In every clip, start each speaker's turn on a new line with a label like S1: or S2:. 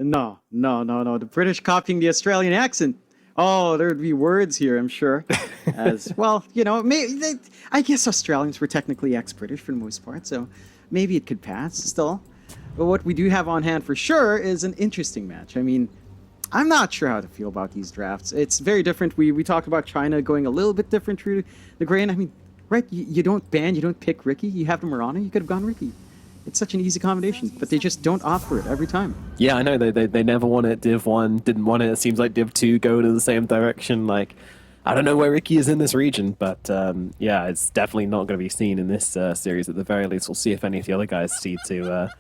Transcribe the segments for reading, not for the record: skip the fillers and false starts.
S1: No. The British copying the Australian accent. Oh, there would be words here, I'm sure. As well, I guess Australians were technically ex-British for the most part, so maybe it could pass still. But what we do have on hand for sure is an interesting match. I mean, I'm not sure how to feel about these drafts. It's very different. We talked about China going a little bit different through the grain. I mean, right, you don't pick Ricky. You have the Mirana, you could have gone Ricky. It's such an easy combination, but they just don't opt for it every time.
S2: Yeah, I know. They never want it. Div 1 didn't want it. It seems like Div 2 go in the same direction. Like, I don't know where Ricky is in this region, but yeah, it's definitely not going to be seen in this series at the very least. We'll see if any of the other guys see to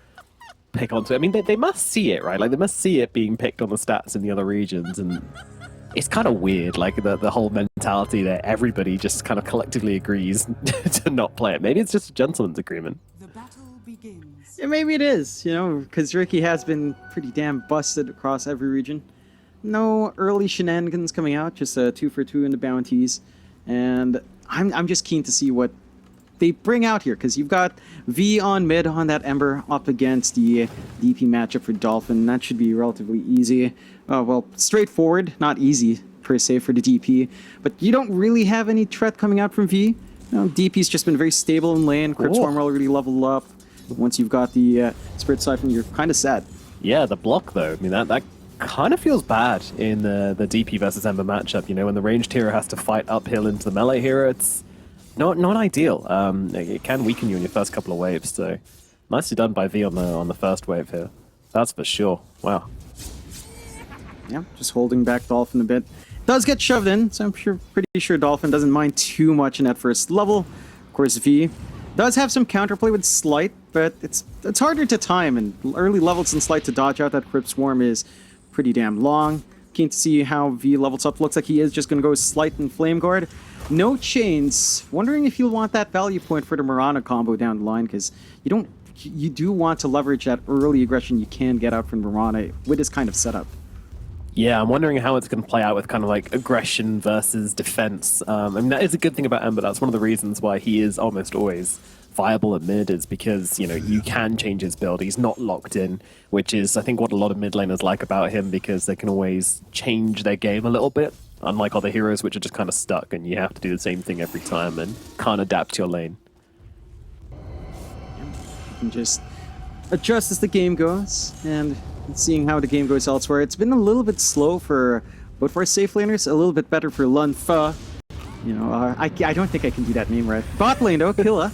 S2: pick onto it. I mean, they must see it, right? Like, they must see it being picked on the stats in the other regions, and it's kind of weird, like, the whole mentality that everybody just kind of collectively agrees to not play it. Maybe it's just a gentleman's agreement.
S3: The battle begins.
S1: Yeah, maybe it is, because Ricky has been pretty damn busted across every region. No early shenanigans coming out, just a 2-for-2 in the bounties. And I'm just keen to see what they bring out here, because you've got V on mid on that Ember up against the DP matchup for Dolphin. That should be relatively easy. Well, straightforward, not easy per se for the DP. But you don't really have any threat coming out from V. DP's just been very stable in lane. Crypt Swarm already leveled up. Once you've got the Spirit Siphon, you're kind of sad.
S2: Yeah, the block though, I mean, that kind of feels bad in the DP versus Ember matchup. When the ranged hero has to fight uphill into the melee hero, it's not ideal. It can weaken you in your first couple of waves, so nicely done by V on the first wave here. That's for sure. Wow.
S1: Yeah, just holding back Dolphin a bit. Does get shoved in, so I'm pretty sure Dolphin doesn't mind too much in that first level. Of course, V does have some counterplay with Slight, but it's harder to time, and early levels in Slight to dodge out that Crypt Swarm is pretty damn long. Keen to see how V levels up. Looks like he is just going to go Slight and Flame Guard. No chains. Wondering if you'll want that value point for the Mirana combo down the line, because you do want to leverage that early aggression you can get out from Mirana with this kind of setup.
S2: Yeah, I'm wondering how it's going to play out with kind of like aggression versus defense. I mean, that is a good thing about Ember. That's one of the reasons why he is almost always viable at mid, is because, you can change his build. He's not locked in, which is, I think, what a lot of mid laners like about him, because they can always change their game a little bit, unlike other heroes, which are just kind of stuck, and you have to do the same thing every time and can't adapt to your lane.
S1: You can just adjust as the game goes, and seeing how the game goes elsewhere. It's been a little bit slow for both our safe laners, a little bit better for Lunfa. I don't think I can do that name right. Bot lane though, Killa.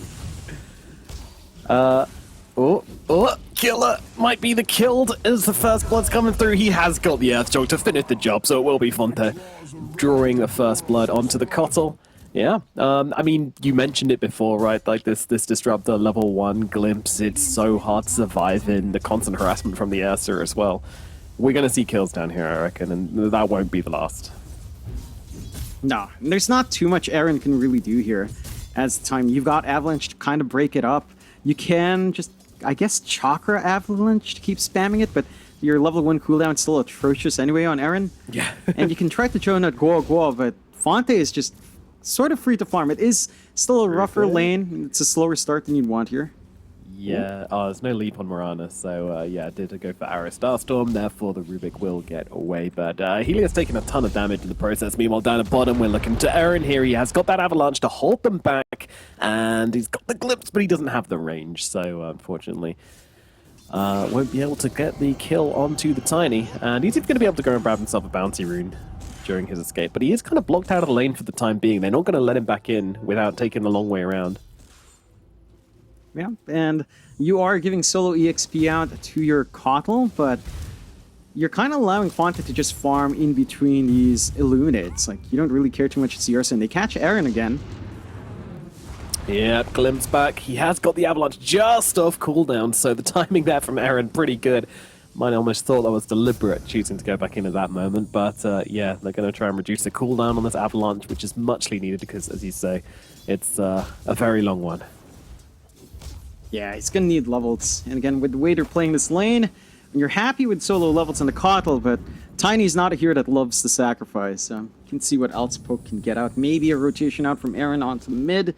S2: Killer might be the killed as the first blood's coming through. He has got the Earthshock to finish the job, so it will be Fonte drawing the first blood onto the Kotl. Yeah, I mean, you mentioned it before, right? Like this Disruptor level 1 glimpse, it's so hard to survive in the constant harassment from the Ursa as well. We're going to see kills down here, I reckon, and that won't be the last.
S1: No, there's not too much Aaron can really do here. As time, you've got Avalanche to kind of break it up. You can just, I guess, Chakra Avalanche to keep spamming it, but your level 1 cooldown is still atrocious anyway on Aaron.
S2: Yeah.
S1: And you can try to join at Guo, but Fonte is just sort of free to farm. It is still a rougher lane. It's a slower start than you'd want here.
S2: Yeah, there's no leap on Mirana, so yeah, I did go for Arrow Starstorm, therefore the Rubik will get away, but Helios taking a ton of damage in the process. Meanwhile, down at bottom, we're looking to Aaron here. He has got that Avalanche to hold them back, and he's got the Glimpse, but he doesn't have the range, so unfortunately won't be able to get the kill onto the Tiny, and he's even going to be able to go and grab himself a Bounty Rune during his escape, but he is kind of blocked out of the lane for the time being. They're not going to let him back in without taking the long way around.
S1: Yeah, and you are giving solo EXP out to your Kotl, but you're kind of allowing Fonte to just farm in between these Illuminates. Like, you don't really care too much at Sierra, and they catch Aaron again.
S2: Yeah, Glimpse back. He has got the Avalanche just off cooldown, so the timing there from Aaron pretty good. Might almost thought that was deliberate, choosing to go back in at that moment, but yeah, they're going to try and reduce the cooldown on this Avalanche, which is muchly needed because, as you say, it's a very long one.
S1: Yeah, he's going to need levels. And again, with the way they're playing this lane, you're happy with solo levels in the Kotl, but Tiny's not a hero that loves to sacrifice. So you can see what else Poke can get out. Maybe a rotation out from Aaron onto mid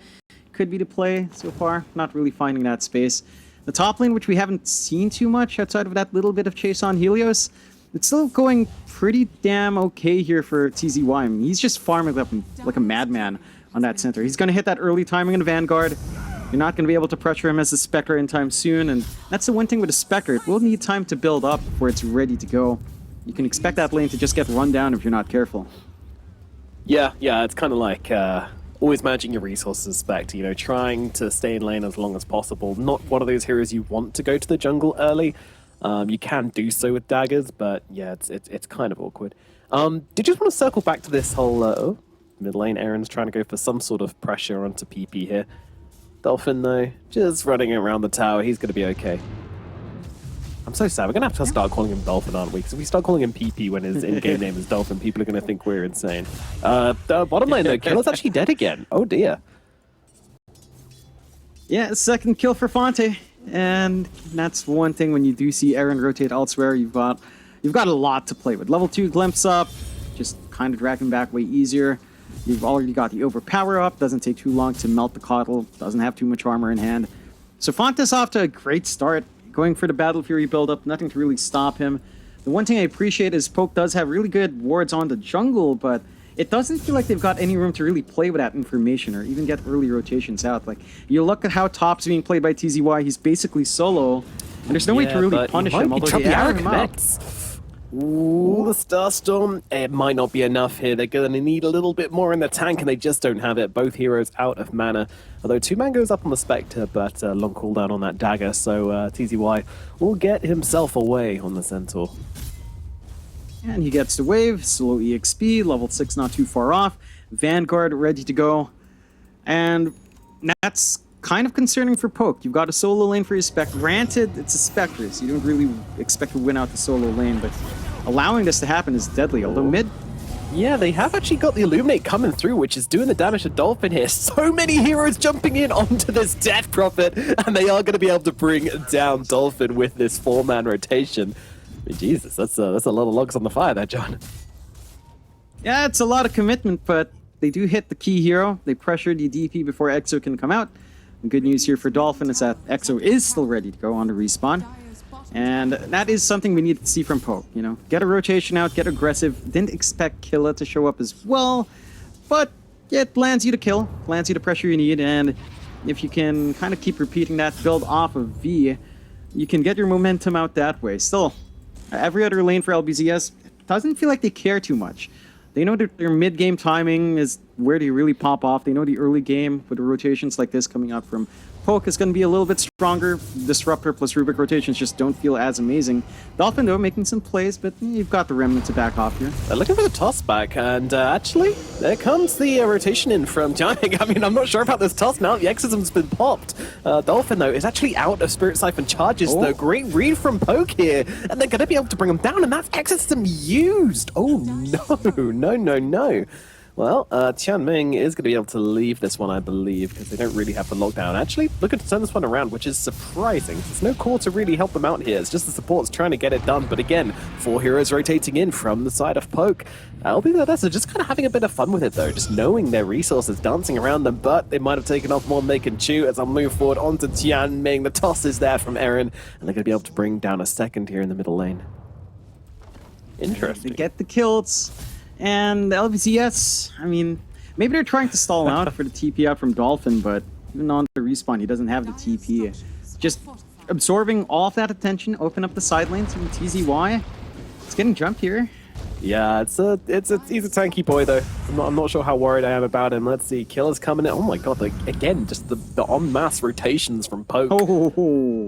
S1: could be the play so far. Not really finding that space. The top lane, which we haven't seen too much outside of that little bit of chase on Helios, it's still going pretty damn okay here for TZY. I mean, he's just farming up like a madman on that center. He's going to hit that early timing in Vanguard. You're not going to be able to pressure him as a Spectre anytime soon, and that's the one thing with a Spectre. It will need time to build up before it's ready to go. You can expect that lane to just get run down if you're not careful.
S2: Yeah, it's kind of like always managing your resources, Spectre, you know, trying to stay in lane as long as possible. Not one of those heroes you want to go to the jungle early. You can do so with daggers, but yeah, it's kind of awkward. Did you just want to circle back to this whole mid lane? Aaron's trying to go for some sort of pressure onto PP here. Dolphin, though, just running around the tower. He's going to be okay. I'm so sad. We're going to have to start calling him Dolphin, aren't we? Because if we start calling him PP when his in-game name is Dolphin, people are going to think we're insane. The bottom lane, though, Killer's actually dead again. Oh, dear.
S1: Yeah, second kill for Fonte. And that's one thing when you do see Aaron rotate elsewhere, you've got a lot to play with. Level 2 glimpse up, just kind of drag him back way easier. You've already got the overpower up, doesn't take too long to melt the Coddle, doesn't have too much armor in hand. So Fonte's off to a great start, going for the Battle Fury build-up, nothing to really stop him. The one thing I appreciate is Poke does have really good wards on the jungle, but it doesn't feel like they've got any room to really play with that information or even get early rotations out. Like, you look at how top's being played by TZY, he's basically solo, and there's no way to really punish him, although they arrow him out.
S2: Ooh, the Starstorm. It might not be enough here. They're going to need a little bit more in the tank, and they just don't have it. Both heroes out of mana. Although 2 man goes up on the Spectre, but long cooldown on that dagger, so TZY will get himself away on the Centaur.
S1: And he gets the wave, slow EXP, level 6 not too far off. Vanguard ready to go. And that's kind of concerning for Poke. You've got a solo lane for your Spectre. Granted, it's a Spectre, so you don't really expect to win out the solo lane, but allowing this to happen is deadly. Although mid...
S2: Yeah, they have actually got the Illuminate coming through, which is doing the damage to Dolphin here. So many heroes jumping in onto this Death Prophet, and they are going to be able to bring down Dolphin with this 4-man rotation. I mean, Jesus, that's a lot of logs on the fire there, John.
S1: Yeah, it's a lot of commitment, but they do hit the key hero. They pressure the DP before Exo can come out. The good news here for Dolphin is that Exo is still ready to go on the respawn. And that is something we need to see from Poke, you know. Get a rotation out, get aggressive. Didn't expect Killa to show up as well, but it lands you to kill, lands you the pressure you need, and if you can kind of keep repeating that build off of V, you can get your momentum out that way. Still, every other lane for LBZS doesn't feel like they care too much. They know that their mid-game timing is where they really pop off. They know the early game with the rotations like this coming up from Poke is going to be a little bit stronger. Disruptor plus Rubik rotations just don't feel as amazing. Dolphin, though, making some plays, but you've got the remnant to back off here.
S2: They're looking for the toss back, and actually, there comes the rotation in from Jiang. I mean, I'm not sure about this toss now. The exorcism's been popped. Dolphin, though, is actually out of Spirit Siphon charges, though. Great read from Poke here, and they're going to be able to bring him down, and that's exorcism used. Oh, no. Well, Tianming is going to be able to leave this one, I believe, because they don't really have the lockdown. Actually, looking to turn this one around, which is surprising. There's no core to really help them out here. It's just the supports trying to get it done. But again, 4 heroes rotating in from the side of Poke. LBZS are just kind of having a bit of fun with it, though, just knowing their resources dancing around them, but they might have taken off more than they can chew. As I'll move forward onto Tianming, the toss is there from Aaron, and they're going to be able to bring down a second here in the middle lane. Interesting.
S1: They get the kills. And the LBZS, I mean, maybe they're trying to stall out for the TP out from Dolphin, but even on the respawn, he doesn't have the TP. Just absorbing all of that attention, open up the side lanes from TZY. It's getting jumped here.
S2: Yeah, he's a tanky boy, though. I'm not sure how worried I am about him. Let's see, Killer's coming in. Oh my god, again, just the en masse rotations from Poke.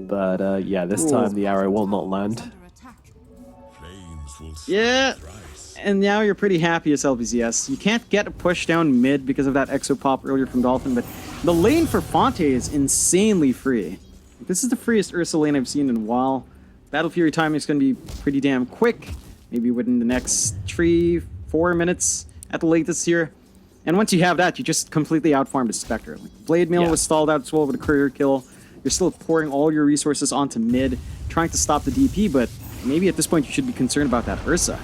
S2: But yeah, this time the arrow will not land.
S1: Yeah. And now you're pretty happy as LBZS. You can't get a push down mid because of that exo pop earlier from Dolphin, but the lane for Fonte is insanely free. This is the freest Ursa lane I've seen in a while. Battle Fury timing is going to be pretty damn quick, maybe within the next 3-4 minutes at the latest here. And once you have that, you just completely outfarmed the Spectre. Like, Blade Mail was stalled out as well with a courier kill. You're still pouring all your resources onto mid, trying to stop the DP, but maybe at this point you should be concerned about that Ursa.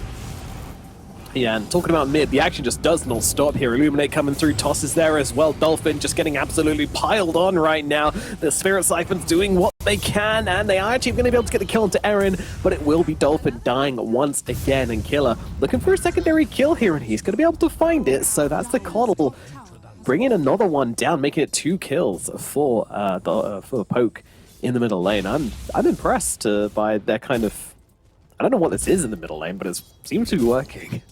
S2: Yeah, and talking about mid, the action just does not stop here. Illuminate coming through, Toss is there as well. Dolphin just getting absolutely piled on right now. The Spirit Siphon's doing what they can, and they are actually going to be able to get the kill into Aaron, but it will be Dolphin dying once again, and Killer looking for a secondary kill here, and he's going to be able to find it, so that's the Coddle bringing another one down, making it 2 kills for Poke in the middle lane. I'm impressed by their kind of... I don't know what this is in the middle lane, but it seems to be working.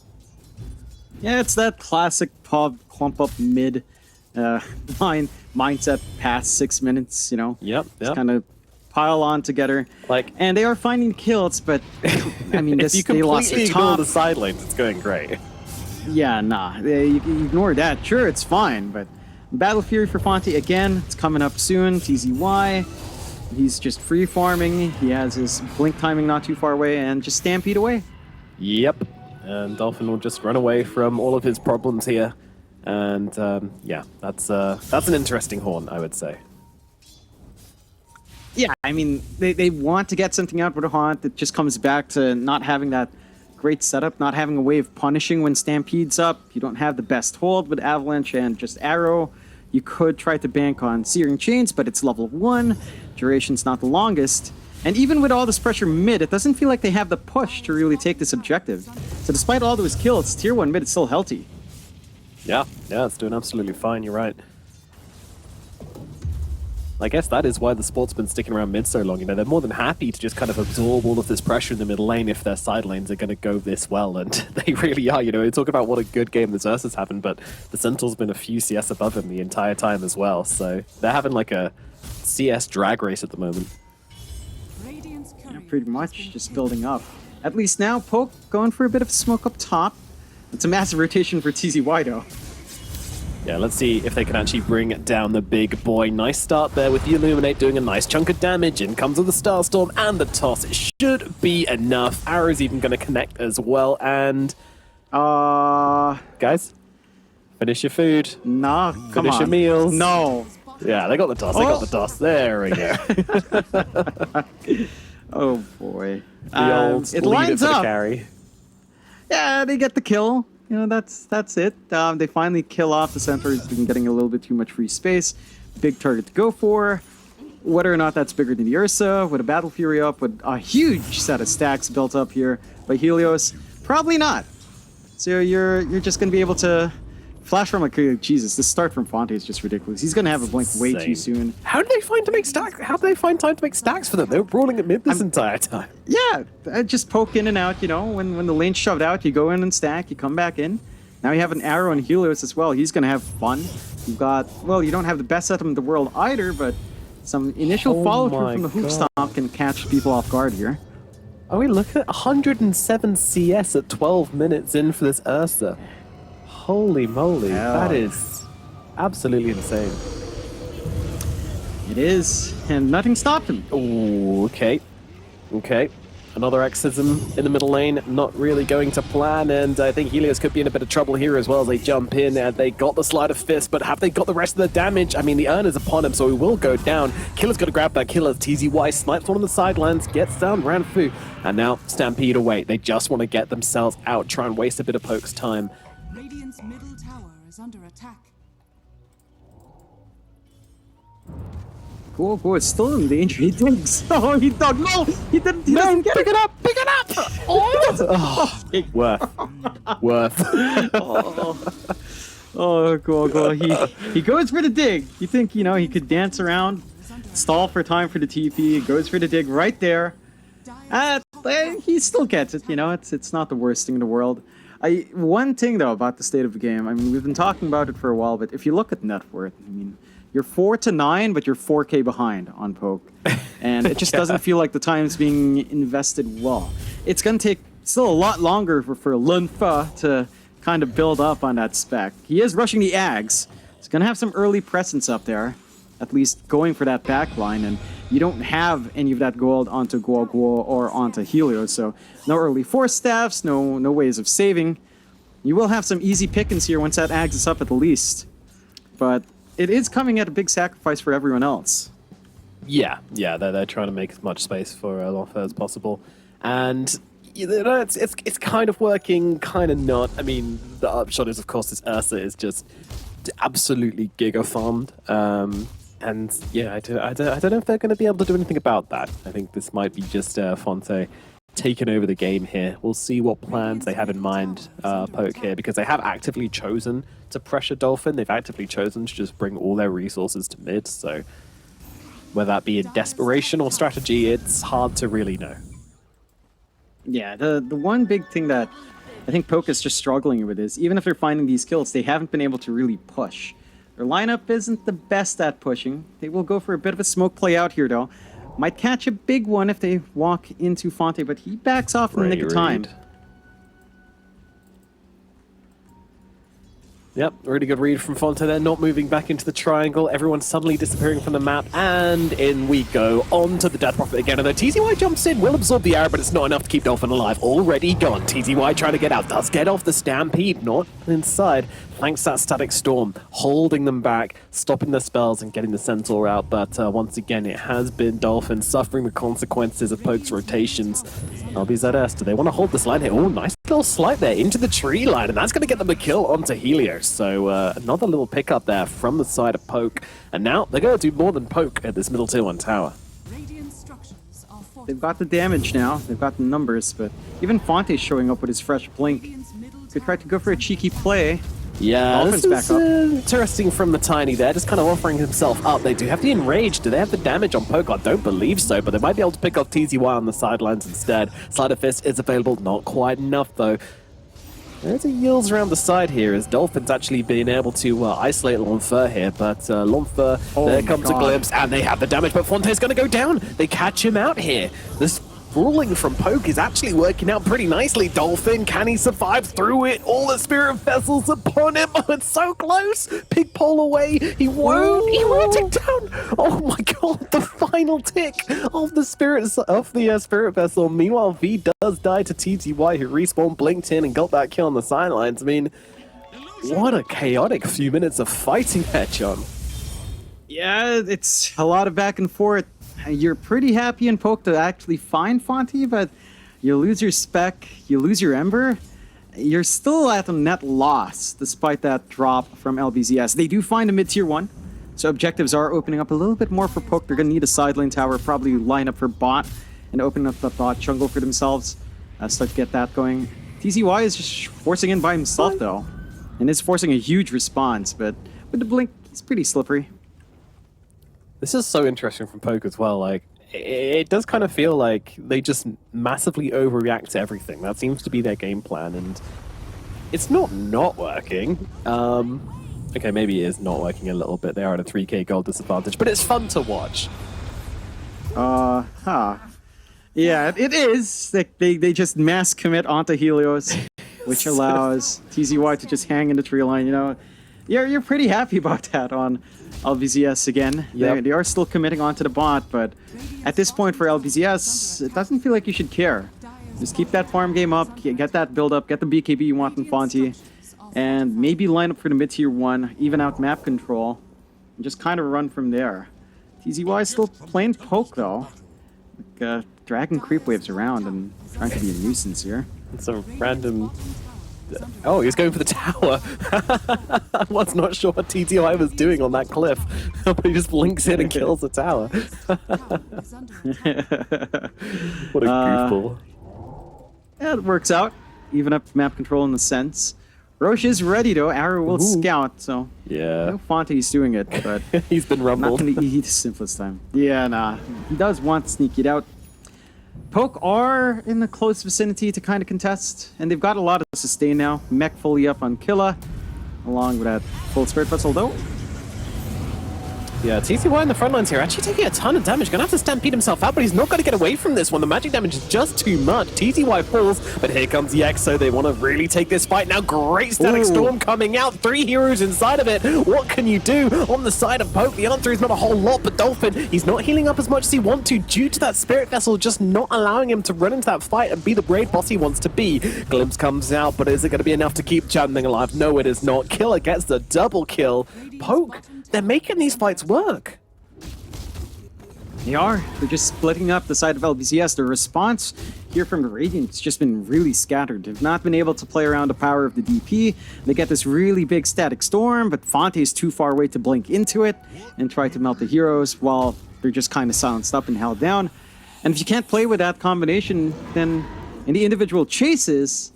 S1: Yeah, it's that classic pub clump up mid mindset past 6 minutes, you know?
S2: Yep.
S1: Just kind of pile on together. And they are finding kills, but I mean,
S2: if you
S1: they lost
S2: completely
S1: their
S2: ignore
S1: top.
S2: the side lanes, it's going great.
S1: Yeah, nah. You ignore that. Sure, it's fine, but Battle Fury for Fonty, again, it's coming up soon. TZY. He's just free farming. He has his blink timing not too far away, and just stampede away.
S2: Yep. And Dolphin will just run away from all of his problems here. And yeah, that's an interesting horn, I would say.
S1: Yeah, I mean, they want to get something out with a haunt that just comes back to not having that great setup, not having a way of punishing when Stampede's up. You don't have the best hold with Avalanche and just Arrow. You could try to bank on Searing Chains, but it's level 1. Duration's not the longest. And even with all this pressure mid, it doesn't feel like they have the push to really take this objective. So despite all those kills, tier 1 mid is still healthy.
S2: Yeah, it's doing absolutely fine, you're right. I guess that is why the sport's been sticking around mid so long. You know, they're more than happy to just kind of absorb all of this pressure in the middle lane if their side lanes are going to go this well, and they really are. You know, we talk about what a good game the Xerxes is having, but the Sentinel's been a few CS above him the entire time as well, so they're having like a CS drag race at the moment.
S1: Yeah, pretty much, just building up. At least now, Poke going for a bit of smoke up top. It's a massive rotation for TZY though.
S2: Yeah, let's see if they can actually bring down the big boy. Nice start there with the Illuminate doing a nice chunk of damage. In comes with the Starstorm and the toss. It should be enough. Arrow's even going to connect as well. And guys, finish your food.
S1: Nah, come
S2: finish
S1: on.
S2: your meals.
S1: No.
S2: Yeah, they got the toss. They got the toss. There we go.
S1: Oh boy.
S2: The old
S1: it
S2: leader
S1: lines
S2: for the
S1: up.
S2: carry.
S1: Yeah, they get the kill. You know, that's it. They finally kill off the center. He's been getting a little bit too much free space. Big target to go for. Whether or not that's bigger than the Ursa, with a Battle Fury up, with a huge set of stacks built up here by Helios, probably not. So you're just going to be able to flash from like, Jesus, this start from Fonte is just ridiculous. He's going to have a blink way too soon.
S2: How did they find time to make stacks for them? They were brawling at mid this entire time.
S1: Yeah, just poke in and out, you know. When the lane's shoved out, you go in and stack, you come back in. Now you have an Arrow and Helios as well. He's going to have fun. You've got, well, you don't have the best setup in the world either, but some initial follow-through from the hook stomp can catch people off guard here.
S2: Oh, we look at 107 CS at 12 minutes in for this Ursa. Holy moly, that is absolutely insane.
S1: It is, and nothing stopped him.
S2: Ooh, okay. Another Exorcism in the middle lane, not really going to plan, and I think Helios could be in a bit of trouble here as well as they jump in, and they got the Sleight of Fist, but have they got the rest of the damage? I mean, the urn is upon him, so he will go down. Killer's got to grab that kill as TZY snipes one on the sidelines, gets down Ranfu, and now Stampede away. They just want to get themselves out, try and waste a bit of Poke's time.
S3: Radiant's middle tower is under attack.
S1: Cool, it's still in danger. He digs. Oh, he dug. No, he didn't. He doesn't get
S2: pick
S1: it.
S2: it up! Pick it up! Oh, worth.
S1: Oh, cool. He goes for the dig. You think, you know, he could dance around, stall for time for the TP. He goes for the dig right there. He still gets it. You know, it's not the worst thing in the world. One thing though about the state of the game. I mean, we've been talking about it for a while, but if you look at net worth, I mean, you're 4-9, but you're 4K behind on Poke, and it just doesn't feel like the time's being invested well. It's gonna take still a lot longer for Lunfa to kind of build up on that spec. He is rushing the Ags. He's gonna have some early presence up there, at least going for that back line, and you don't have any of that gold onto Guo or onto Helios, so no early force staffs, no ways of saving. You will have some easy pickings here once that Ags is up at the least, but it is coming at a big sacrifice for everyone else.
S2: Yeah, they're trying to make as much space for Lonfa as possible. And You know, it's kind of working, kind of not. I mean, the upshot is, of course, this Ursa is just absolutely giga farmed. And yeah, I don't know if they're going to be able to do anything about that. I think this might be just Fonte taking over the game here. We'll see what plans they have in mind, Poke here, because they have actively chosen to pressure Dolphin. They've actively chosen to just bring all their resources to mid. So whether that be in desperation or strategy, it's hard to really know.
S1: Yeah, the one big thing that I think Poke is just struggling with is, even if they're finding these kills, they haven't been able to really push. Their lineup isn't the best at pushing. They will go for a bit of a smoke play out here, though. Might catch a big one if they walk into Fonte, but he backs off in the nick of time.
S2: Yep, really good read from Fonte there, not moving back into the triangle. Everyone suddenly disappearing from the map, and in we go. On to the Death Prophet again, and though TZY jumps in, will absorb the arrow, but it's not enough to keep Dolphin alive. Already gone. TZY trying to get out, does get off the Stampede, not inside, thanks to that Static Storm, holding them back, stopping the spells and getting the Centaur out, but once again, it has been Dolphin suffering the consequences of Poke's rotations. LBZS, do they want to hold this line here? Oh, nice little slide there into the tree line, and that's going to get them a kill onto Helios. So another little pickup there from the side of Poke, and now they're going to do more than Poke at this middle tier 1 tower.
S1: They've got the damage now, they've got the numbers, but even Fonte's showing up with his fresh blink. Could try to go for a cheeky play.
S2: Yeah,
S1: Dolphins
S2: this is
S1: back up.
S2: interesting from the Tiny there, just kind of offering himself up. They do have the Enrage. Do they have the damage on Poke? I don't believe so, but they might be able to pick off TZY on the sidelines instead. Slider Fist is available, not quite enough though. There's a yields around the side here as Dolphins actually being able to isolate Lonfer here, but Lonfer, there comes a glimpse, and they have the damage, but Fonte's going to go down. They catch him out here. This ruling from Poke is actually working out pretty nicely. Dolphin, can he survive through it? All the Spirit Vessels upon him. Oh, it's so close. Pig pole away. He won't. He won't tick down. Oh my god, the final tick of the Spirit Vessel. Meanwhile, V does die to TTY, who respawned, blinked in, and got that kill on the sidelines. I mean, what a chaotic few minutes of fighting there, John.
S1: Yeah, it's a lot of back and forth. You're pretty happy in Poke to actually find Fonte, but you lose your Spec, you lose your Ember. You're still at a net loss, despite that drop from LBZS. They do find a mid-tier 1, so objectives are opening up a little bit more for Poke. They're going to need a side lane tower, probably line up for bot, and open up the bot jungle for themselves. Start to get that going. TZY is just forcing in by himself, though, and is forcing a huge response, but with the blink, he's pretty slippery.
S2: This is so interesting from Poke as well. Like, it does kind of feel like they just massively overreact to everything. That seems to be their game plan, and it's not working. Okay, maybe it is not working a little bit. They are at a 3k gold disadvantage, but it's fun to watch.
S1: Yeah, it is. They just mass commit onto Helios, which allows TZY to just hang in the tree line, you know. You're pretty happy about that on LBZS again.
S2: Yep.
S1: They are still committing onto the bot, but at this point for LBZS, it doesn't feel like you should care. Just keep that farm game up, get that build up, get the BKB you want in Fonte, and maybe line up for the mid-tier 1, even out map control, and just kind of run from there. TZY is still playing Poke though, like, dragging creep waves around and trying to be a nuisance here.
S2: It's a random... Oh, he's going for the tower. I was not sure what TTI was doing on that cliff, but he just blinks in and kills the tower. What a goofball.
S1: Yeah, it works out. Even up map control in the sense. Roche is ready though. Arrow will scout, so
S2: yeah.
S1: no Fonte's doing it, but
S2: he's been rumbled.
S1: Not gonna eat the simplest time. Yeah, nah. He does want to sneak it out. Poke are in the close vicinity to kind of contest, and they've got a lot of sustain now. Mech fully up on Killa, along with that full Spirit Vessel though.
S2: Yeah, TCY in the front lines here, actually taking a ton of damage. Gonna have to stampede himself out, but he's not gonna get away from this one. The magic damage is just too much. TCY falls, but here comes the X, so they want to really take this fight now. Great Static Storm coming out, 3 heroes inside of it. What can you do on the side of Poke? The answer is not a whole lot, but Dolphin, he's not healing up as much as he wants to due to that Spirit Vessel just not allowing him to run into that fight and be the brave boss he wants to be. Glimpse comes out, but is it gonna be enough to keep Chandling alive? No, it is not. Killer gets the double kill. Poke, they're making these fights work.
S1: They are. They're just splitting up the side of LBZS. Their response here from the Radiant, it's just been really scattered. They've not been able to play around the power of the DP. They get this really big static storm, but Fonte is too far away to blink into it and try to melt the heroes while they're just kind of silenced up and held down. And if you can't play with that combination, then in the individual chases,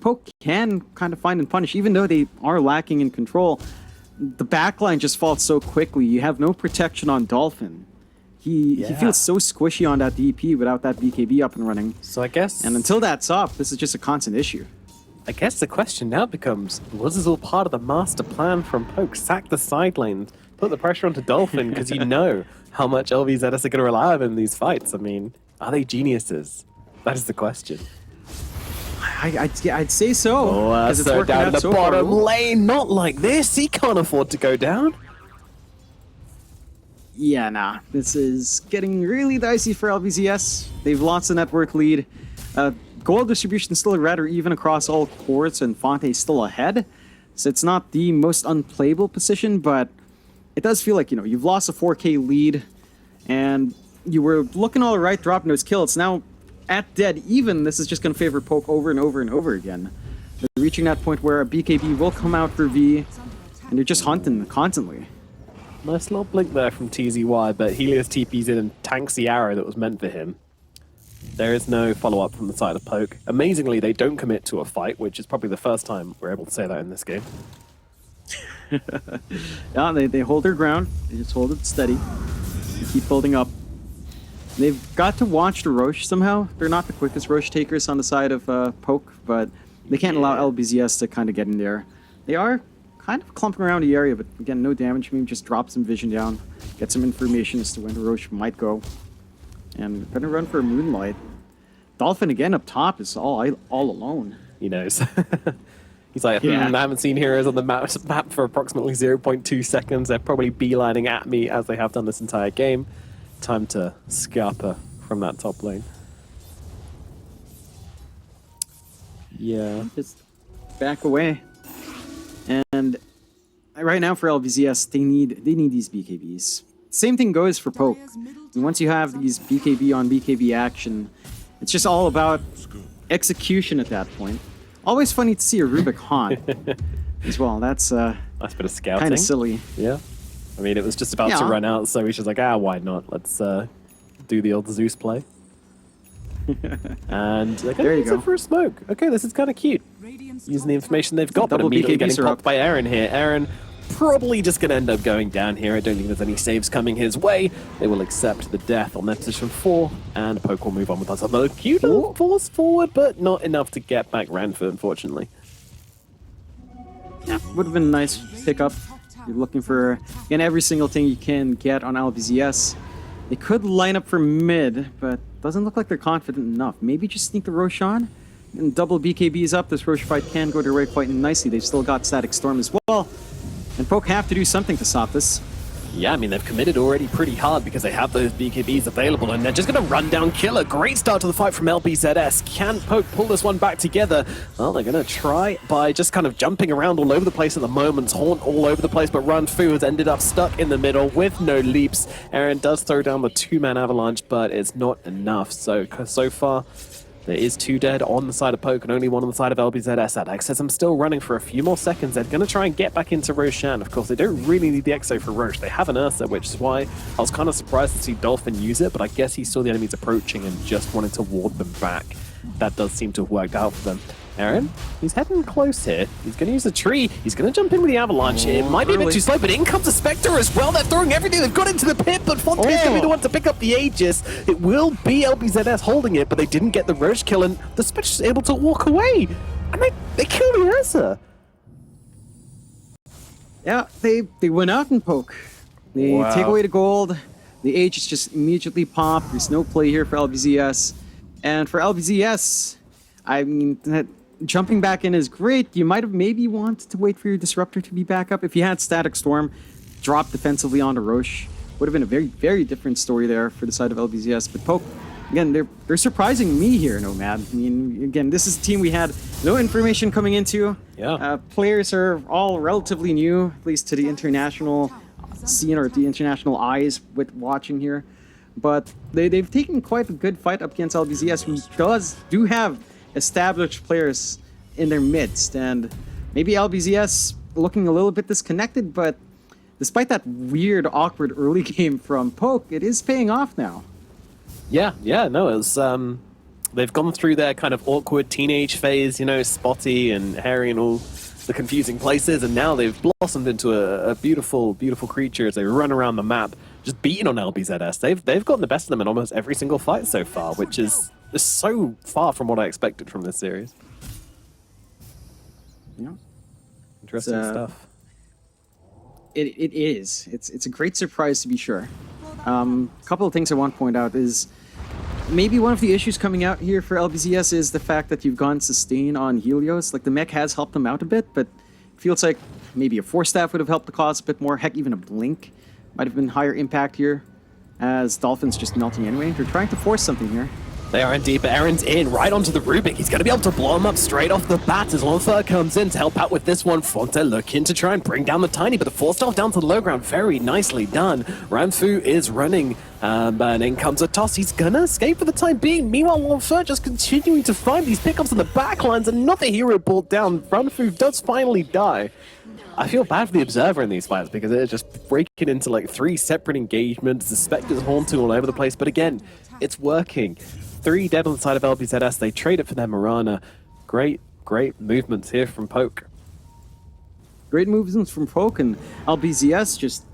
S1: Poke can kind of find and punish, even though they are lacking in control. The backline just falls so quickly. You have no protection on Dolphin. He feels so squishy on that DP without that BKB up and running.
S2: So I guess...
S1: And until that's up, this is just a constant issue.
S2: I guess the question now becomes, was this all part of the master plan from Poke? Sack the side lanes, put the pressure onto Dolphin, because you know how much LBZS are going to rely on in these fights. I mean, are they geniuses? That is the question.
S1: I'd say so.
S2: Oh,
S1: it's
S2: so
S1: working
S2: down
S1: out
S2: in the
S1: so
S2: bottom
S1: far.
S2: lane, not like this. He can't afford to go down.
S1: Yeah, nah. This is getting really dicey for LBZS. They've lost the network lead. Gold distribution still rather even across all courts, and Fonte's still ahead. So it's not the most unplayable position, but it does feel like, you know, you've lost a 4K lead, and you were looking all right, dropping those kills. Now, at dead even, this is just going to favor Poke over and over and over again. They're reaching that point where a BKB will come out for V, and they're just hunting constantly.
S2: Nice little blink there from TZY, but Helios TP's in and tanks the arrow that was meant for him. There is no follow-up from the side of Poke. Amazingly, they don't commit to a fight, which is probably the first time we're able to say that in this game.
S1: Yeah, they hold their ground. They just hold it steady. They keep building up. They've got to watch the Roche somehow. They're not the quickest Roche takers on the side of Poke, but they can't allow LBZS to kind of get in there. They are kind of clumping around the area, but again, no damage. Maybe just drop some vision down, get some information as to when the Roche might go. And gonna run for a Moonlight. Dolphin again up top is all alone.
S2: He knows. He's like,
S1: Yeah.
S2: I haven't seen heroes on the map for approximately 0.2 seconds. They're probably beelining at me as they have done this entire game. Time to scarper from that top lane. Yeah.
S1: Just back away. And right now for LBZS, they need these BKBs. Same thing goes for Poke. And once you have these BKB on BKB action, it's just all about execution at that point. Always funny to see a Rubik haunt as well. That's
S2: Nice bit of scouting.
S1: kind of silly.
S2: Yeah. I mean, it was just about to run out, so he's just like, why not? Let's do the old Zeus play. And they're going to use it for a smoke. Okay, this is kind of cute. Using the information they've got, but
S1: Double
S2: immediately
S1: BKBs
S2: getting
S1: are
S2: popped
S1: up.
S2: by Aaron here. Aaron probably just going to end up going down here. I don't think there's any saves coming his way. They will accept the death on their position 4, and Poke will move on with us. Another cute little force forward, but not enough to get back Ranford, unfortunately.
S1: Yeah, would have been a nice pickup. You're looking for, again, every single thing you can get on LBZS. They could line up for mid, but doesn't look like they're confident enough. Maybe just sneak the Roche on, and double BKBs up. This Roche fight can go their way quite nicely. They've still got Static Storm as well. And Poke have to do something to stop this.
S2: Yeah, I mean, they've committed already pretty hard because they have those BKBs available, and they're just going to run down Killer. Great start to the fight from LBZS. Can Poke pull this one back together? Well, they're going to try by just kind of jumping around all over the place at the moment. Haunt all over the place, but Ranfu has ended up stuck in the middle with no leaps. Aaron does throw down the 2-man avalanche, but it's not enough. So far, there is 2 dead on the side of Poke and only 1 on the side of LBZS. Adax says I'm still running for a few more seconds. They're going to try and get back into Roshan. Of course, they don't really need the Exo for Roche. They have an Ursa, which is why I was kind of surprised to see Dolphin use it, but I guess he saw the enemies approaching and just wanted to ward them back. That does seem to have worked out for them. Aaron, he's heading close here. He's going to use a tree. He's going to jump in with the avalanche. It might be a bit too slow, but in comes the Spectre as well. They're throwing everything they've got into the pit, but Fonte's going to be the one to pick up the Aegis. It will be LBZS holding it, but they didn't get the Roche kill, and the Spectre's able to walk away. And they kill the Ursa.
S1: Yeah, they went out and Poke. They take away the gold. The Aegis just immediately pop. There's no play here for LBZS. And for LBZS, I mean, jumping back in is great. You might have maybe wanted to wait for your Disruptor to be back up. If you had Static Storm, drop defensively onto Roche. Would have been a very, very different story there for the side of LBZS. But Poke, again, they're surprising me here, Nomad. I mean, again, this is a team we had no information coming into.
S2: Yeah.
S1: Players are all relatively new, at least to the international scene or the international eyes with watching here. but they've taken quite a good fight up against LBZS, who do have established players in their midst, and maybe LBZS looking a little bit disconnected, but despite that weird, awkward early game from Poke, it is paying off now.
S2: Yeah, no, it's they've gone through their kind of awkward teenage phase, you know, spotty and hairy and all the confusing places, and now they've blossomed into a beautiful, beautiful creature as they run around the map, just beating on LBZS. They've gotten the best of them in almost every single fight so far, which is so far from what I expected from this series.
S1: Yeah.
S2: Interesting stuff.
S1: It is. It's a great surprise to be sure. A couple of things I want to point out is maybe one of the issues coming out here for LBZS is the fact that you've gone sustain on Helios. Like, the mech has helped them out a bit, but it feels like maybe a Force Staff would have helped the cause a bit more. Heck, even a Blink might have been higher impact here, as Dolphin's just melting anyway. They're trying to force something here.
S2: They are indeed, but Aaron's in right onto the Rubik. He's going to be able to blow him up straight off the bat as Lonfer comes in to help out with this one. Fonte looking to try and bring down the Tiny, but the Force Staff down to the low ground. Very nicely done. Ranfu is running, and in comes a toss. He's going to escape for the time being. Meanwhile, Lonfer just continuing to find these pickups on the backlines. Another hero brought down. Ranfu does finally die. I feel bad for the Observer in these fights because they're just breaking into like 3 separate engagements. The Spectre's haunting all over the place, but again, it's working. 3 dead on the side of LBZS. They trade it for their Mirana. Great movements here from Poke.
S1: Great movements from Poke, and LBZS just,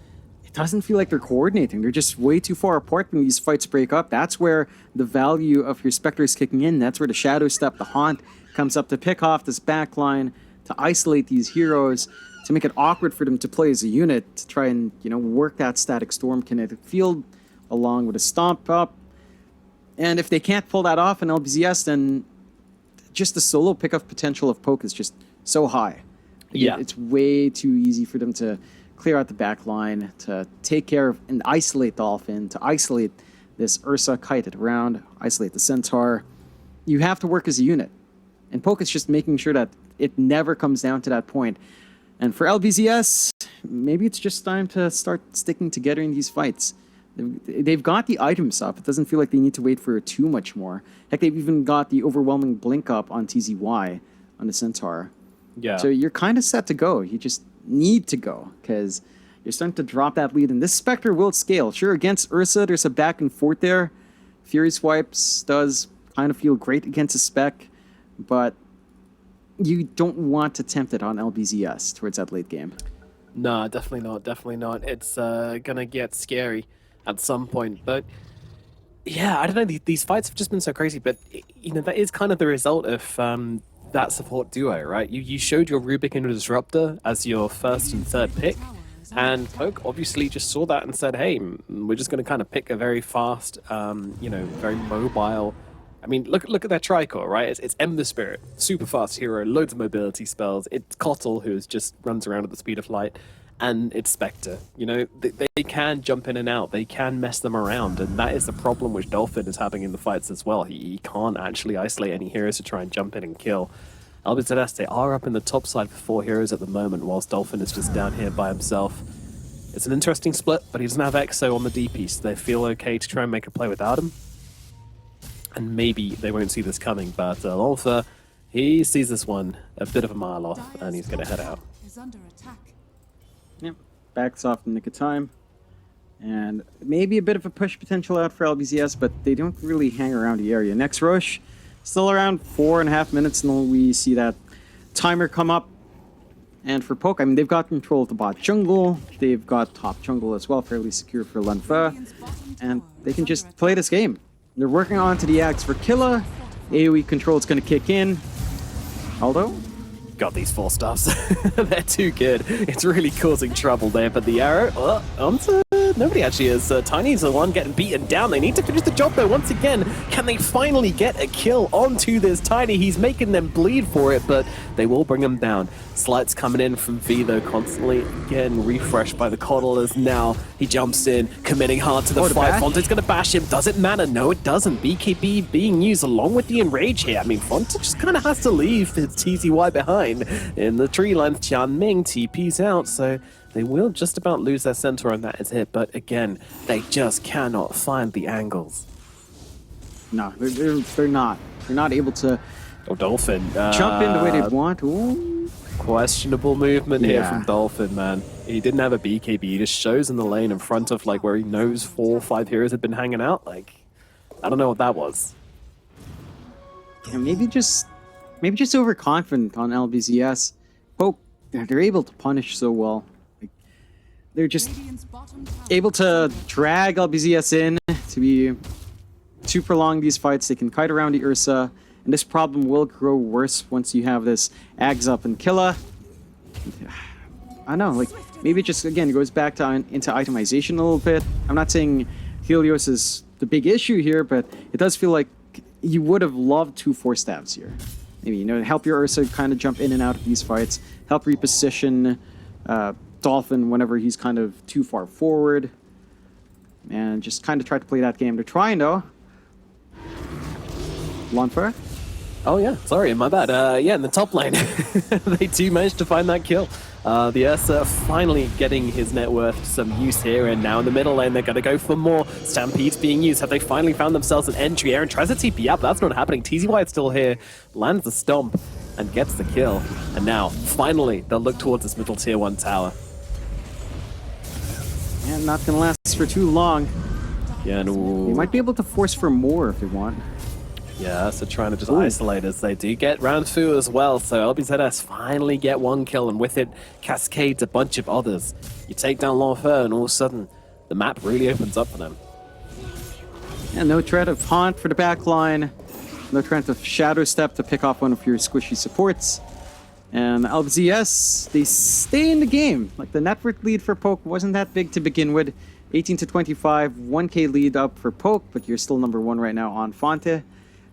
S1: it doesn't feel like they're coordinating. They're just way too far apart when these fights break up. That's where the value of your Spectre is kicking in. That's where the Shadow Step, the Haunt, comes up to pick off this backline, to isolate these heroes, to make it awkward for them to play as a unit, to try and, you know, work that Static Storm kinetic field along with a Stomp Up. And if they can't pull that off in LBZS, then just the solo pickup potential of Poke is just so high.
S2: Yeah.
S1: It's way too easy for them to clear out the back line, to take care of and isolate Dolphin, to isolate this Ursa kited around, isolate the Centaur. You have to work as a unit. And Poke is just making sure that it never comes down to that point. And for LBZS, maybe it's just time to start sticking together in these fights. They've got the items up. It doesn't feel like they need to wait for too much more. Heck, they've even got the overwhelming blink up on TZY on the Centaur.
S2: Yeah.
S1: So you're kind of set to go. You just need to go because you're starting to drop that lead. And this Spectre will scale. Sure, against Ursa, there's a back and forth there. Fury Swipes does kind of feel great against a Spec, but you don't want to tempt it on LBZS towards that late game.
S2: No, definitely not. It's gonna get scary at some point, but yeah, I don't know, these fights have just been so crazy, but you know, that is kind of the result of that support duo, right? You showed your Rubik and Disruptor as your first and third pick, and Poke obviously just saw that and said, hey, we're just going to kind of pick a very fast, you know, very mobile. I mean, look at their Tricor, right? It's Ember Spirit, super fast hero, loads of mobility spells. It's Kotl, who just runs around at the speed of light, and it's Spectre. You know, they can jump in and out. They can mess them around, and that is the problem which Dolphin is having in the fights as well. He can't actually isolate any heroes to try and jump in and kill. LBZS, they are up in the top side for 4 heroes at the moment, whilst Dolphin is just down here by himself. It's an interesting split, but he doesn't have Exo on the DP, so they feel okay to try and make a play without him. And maybe they won't see this coming, but Lonfer, he sees this one a bit of a mile off, and he's going to head out.
S3: Is under attack.
S1: Yep, backs off in the nick of time. And maybe a bit of a push potential out for LBZS, but they don't really hang around the area. Next rush, still around 4.5 minutes until we see that timer come up. And for Poke, I mean, they've got control of the bot jungle. They've got top jungle as well, fairly secure for Lunfa. And they can just play this game. They're working on to the Axe for Killa. AoE control is going to kick in. Although,
S2: Got these 4 stars. They're too good. It's really causing trouble there, but the arrow, onto... Nobody actually is. Tiny's the one getting beaten down. They need to finish the job though once again. Can they finally get a kill onto this Tiny? He's making them bleed for it, but they will bring him down. Slights coming in from V though, constantly getting refreshed by the Coddlers now. He jumps in, committing hard to the fight. Fonte's going to bash him. Does it matter? No, it doesn't. BKB being used along with the Enrage here. I mean, Fonte just kind of has to leave his TZY behind. In the tree line, Tian Ming TP's out, so They will just about lose their center, and that is it. But again, they just cannot find the angles.
S1: No, they're not. They're not able to
S2: Oh, Dolphin.
S1: jump in the way they want. Ooh.
S2: Questionable movement here
S1: Yeah.
S2: from Dolphin, man. He didn't have a BKB. He just shows in the lane in front of like where he knows 4 or 5 heroes had been hanging out. Like, I don't know what that was.
S1: Yeah, maybe just overconfident on LBZS. Poke, they're able to punish so well. Like, they're just
S3: Radiant's bottom tower
S1: able to drag LBZS in to prolong these fights. They can kite around the Ursa, and this problem will grow worse once you have this Ags up and Killa. I don't know, like maybe it just again goes back to into itemization a little bit. I'm not saying Helios is the big issue here, but it does feel like you would have loved 2 force stabs here. Maybe, you know, help your Ursa kind of jump in and out of these fights, help reposition Dolphin whenever he's kind of too far forward, and just kind of try to play that game. They're trying though. Lonfer?
S2: Oh yeah, sorry, my bad. Yeah, in the top lane, they do manage to find that kill. The Ursa finally getting his net worth some use here, and now in the middle lane they're going to go for more. Stampede's being used. Have they finally found themselves an entry? Aaron tries to TP up, that's not happening. TZY is still here, lands the stomp, and gets the kill. And now, finally, they'll look towards this middle tier 1 tower.
S1: Yeah, not going to last for too long.
S2: Yeah,
S1: They
S2: and
S1: might be able to force for more if they want.
S2: yeah, so trying to just
S1: Ooh.
S2: isolate us. They do get round 2 as well, so LBZS finally get 1 kill, and with it cascades a bunch of others. You take down L'Enfer, and all of a sudden, the map really opens up for them.
S1: Yeah, no threat of Haunt for the back line. No threat of Shadow Step to pick off one of your squishy supports. And LBZS, they stay in the game. Like, the network lead for Poke wasn't that big to begin with. 18 to 25, 1k lead up for Poke, but you're still number 1 right now on Fonte.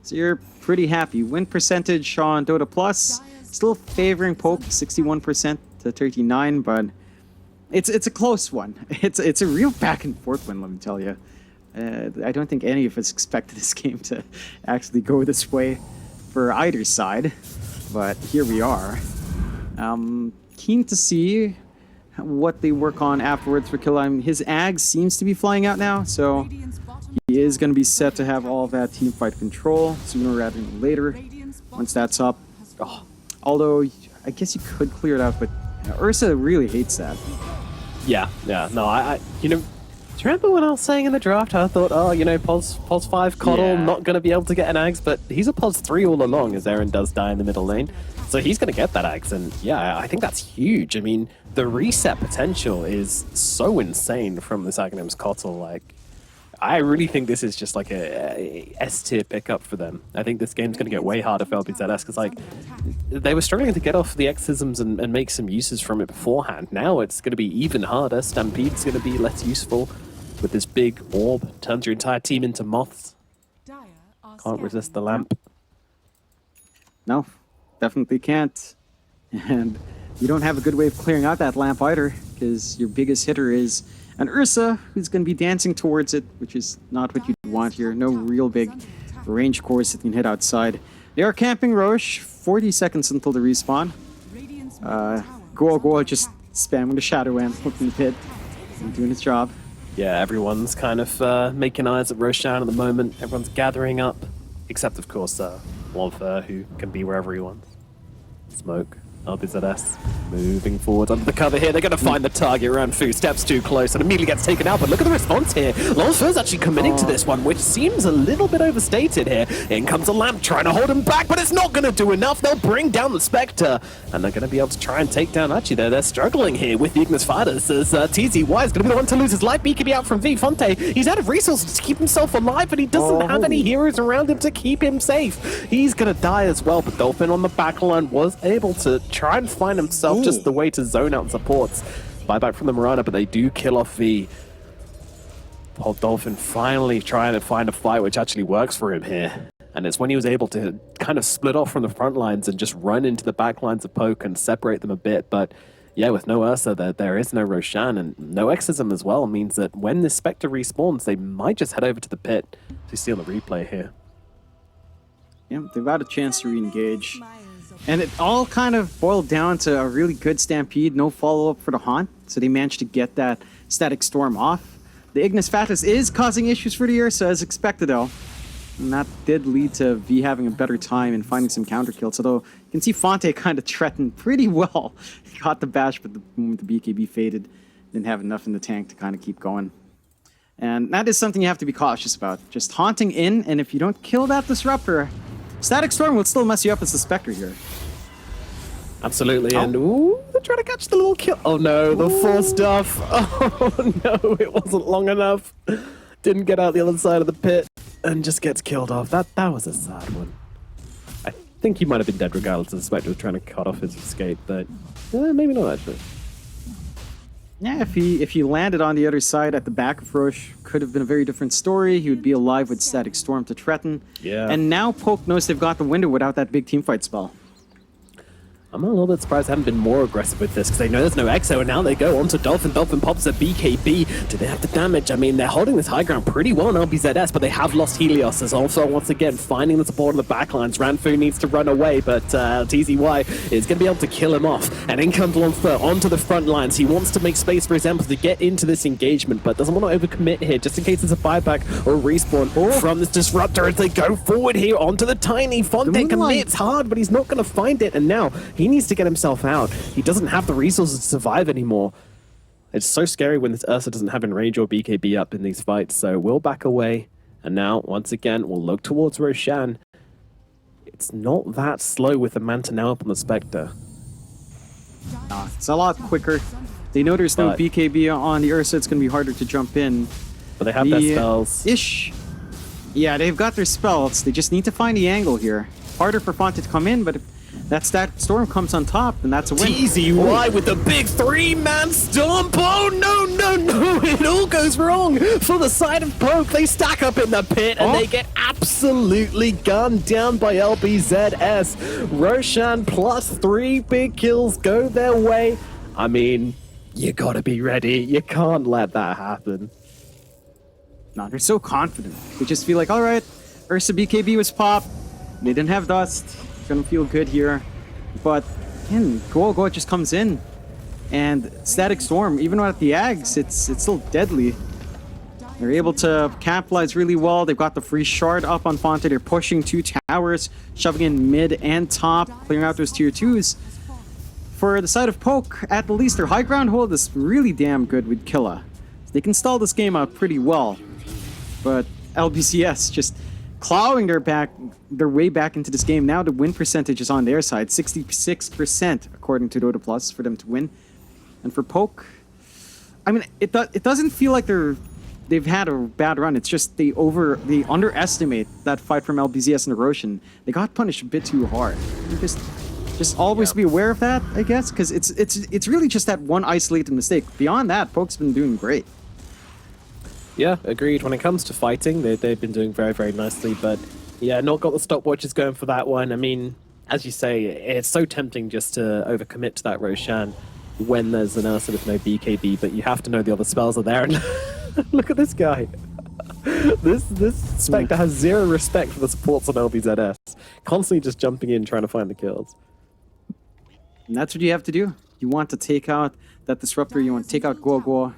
S1: So you're pretty happy. Win percentage on Dota Plus, still favoring Poke, 61% to 39, but it's a close one. It's a real back and forth one, let me tell you. I don't think any of us expected this game to actually go this way for either side, but here we are. Keen to see what they work on afterwards for Killa. I mean, his Ag seems to be flying out now, so
S3: Radiant's bottom
S1: he is going to be set to have all of that team fight control sooner rather than later.
S3: Radiant's bottom
S1: Once that's up.
S3: has fallen.
S1: Although, I guess you could clear it out, but Ursa really hates that.
S2: Yeah, no, I you know, do you remember when I was saying in the draft, I thought, oh, you know, Pos 5 Coddle,
S1: Yeah.
S2: not going to be able to get an Axe, but he's a Pos 3 all along, as Aaron does die in the middle lane. So he's going to get that Axe, and yeah, I think that's huge. I mean, the reset potential is so insane from this Aghanim's Coddle. Like, I really think this is just like a S-tier pickup for them. I think this game's going to get way harder for LBZS, because like, they were struggling to get off the Exisms and make some uses from it beforehand. Now it's going to be even harder. Stampede's going to be less useful with this big orb. Turns your entire team into moths.
S3: Dire are
S2: Can't resist the
S3: scanning.
S2: lamp.
S1: No, definitely can't. And you don't have a good way of clearing out that lamp either, because your biggest hitter is an Ursa, who's going to be dancing towards it, which is not what you want here. No real big range cores that can hit outside. They are camping Roche, 40 seconds until the respawn.
S3: Radiant's middle tower
S1: Goa
S3: is
S1: just
S3: under attack.
S1: spamming the Shadow Amp, looking the pit, and doing his job.
S2: Yeah, everyone's kind of making eyes at Roshan at the moment. Everyone's gathering up, except of course L'Enfer, who can be wherever he wants. Smoke, LBZS, moving forward under the cover here. They're going to find the target. Around Fu steps too close and immediately gets taken out. But look at the response here. L'Enfer's actually committing to this one, which seems a little bit overstated here. In comes a lamp trying to hold him back, but it's not going to do enough. They'll bring down the Spectre, and they're going to be able to try and take down. Actually, they're struggling here with the Ignis Fighters, as TZY is going to be the one to lose his life. BKB out from V. Fonte, he's out of resources to keep himself alive, but he doesn't have any heroes around him to keep him safe. He's going to die as well, but Dolphin on the back line was able to try and find himself just the way to zone out supports. Buyback from the Mirana, but they do kill off V. Paul Dolphin finally trying to find a fight which actually works for him here. And it's when he was able to kind of split off from the front lines and just run into the back lines of Poke and separate them a bit. But yeah, with no Ursa, there is no Roshan and no Exism as well, means that when this Spectre respawns, they might just head over to the pit to steal the replay here.
S1: Yeah, they've had a chance to re-engage. And it all kind of boiled down to a really good Stampede, no follow-up for the Haunt, so they managed to get that Static Storm off. The Ignis Fatuus is causing issues for the Ursa as expected though, and that did lead to V having a better time and finding some counter kills, although you can see Fonte kind of threatened pretty well. He got the bash, but the moment the BKB faded, didn't have enough in the tank to kind of keep going. And that is something you have to be cautious about. Just haunting in, and if you don't kill that Disruptor, Static Storm will still mess you up as the Spectre here.
S2: Absolutely, and ooh, they're trying to catch the little kill. Oh no, the full stuff. Oh no, it wasn't long enough. Didn't get out the other side of the pit and just gets killed off. That was a sad one. I think he might have been dead regardless. The Spectre was trying to cut off his escape, but maybe not actually.
S1: Yeah, if he landed on the other side at the back of Roche, could have been a very different story. He would be alive with Static Storm to threaten.
S2: Yeah.
S1: And now Poke knows they've got the window without that big teamfight spell.
S2: I'm a little bit surprised they haven't been more aggressive with this, because they know there's no Exo, and now they go on to Dolphin. Dolphin pops a BKB. Do they have the damage? I mean, they're holding this high ground pretty well in LBZS, but they have lost Helios, as also, once again, finding the support of the backlines. Ranfu needs to run away, but TZY is going to be able to kill him off. And in comes Lonfer onto the front lines. He wants to make space for his Emperor to get into this engagement, but doesn't want to overcommit here, just in case there's a buyback or a respawn from this Disruptor as they go forward here onto the Tiny. Fonte commits hard, but he's not going to find it, and now he needs to get himself out. He doesn't have the resources to survive anymore. It's so scary when this Ursa doesn't have Enrage or BKB up in these fights, so we'll back away. And now, once again, we'll look towards Roshan. It's not that slow with the Manta now up on the Spectre.
S1: It's a lot quicker. They know there's no BKB on the Ursa, it's going to be harder to jump in.
S2: But they have their spells.
S1: Yeah, they've got their spells. They just need to find the angle here. Harder for Fonte to come in, but if that Static Storm comes on top, and that's a win.
S2: TZY with the big 3-man stomp. Oh, no. It all goes wrong for the side of Poke. They stack up in the pit, and they get absolutely gunned down by LBZS. Roshan plus 3 big kills go their way. I mean, you gotta be ready. You can't let that happen.
S1: No, they're so confident. They just feel like, all right, Ursa BKB was popped. They didn't have dust. Gonna feel good here, but again, Go just comes in, and Static Storm, even at the Ags, it's still deadly. They're able to capitalize really well. They've got the free shard up on Fonte. They're pushing 2 towers, shoving in mid and top, clearing out those tier 2s. For the side of Poke, at the least their high ground hold is really damn good with Killa. They can stall this game out pretty well, but LBZS just clawing their way back into this game. Now the win percentage is on their side, 66% according to Dota Plus for them to win. And for Poke, I mean, it doesn't feel like they've had a bad run. It's just they underestimate that fight from LBZS and Roshan. They got punished a bit too hard. Just always be aware of that, I guess, because it's really just that one isolated mistake. Beyond that, Poke's been doing great.
S2: Yeah, agreed. When it comes to fighting, they've been doing very, very nicely, but yeah, not got the stopwatches going for that one. I mean, as you say, it's so tempting just to overcommit to that Roshan when there's an Ursa with no BKB, but you have to know the other spells are there, and look at this guy. This Spectre has zero respect for the supports on LBZS. Constantly just jumping in, trying to find the kills.
S1: And that's what you have to do. You want to take out that Disruptor, you want to take out Go,